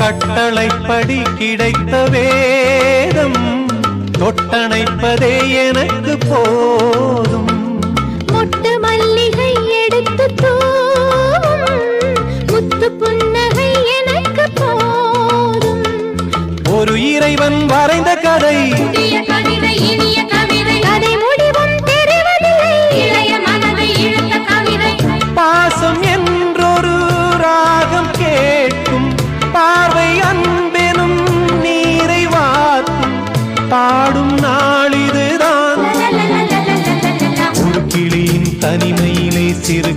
கட்டளைப்படி கிடைத்த வேதம் தொட்டணைப்பதே எனக்கு போதும். மொட்டு மல்லிகை எடுத்து தூவும் முத்து புன்னகை எனக்கு போதும். ஒரு இறைவன் வரைந்த கதை கவிதை இனிய கவிதை கதை முடிவும் தெரிவதில்லை இளைய மனதை இழுத்த கவிதை. பாசம் என்றொரு ராகம் கேட்கும் பார்வை அன்பெனும் நீரை வார்க்கும் பாடும் நாளிதுதான். ஒரு கிளியின் தனிமையிலே சிறு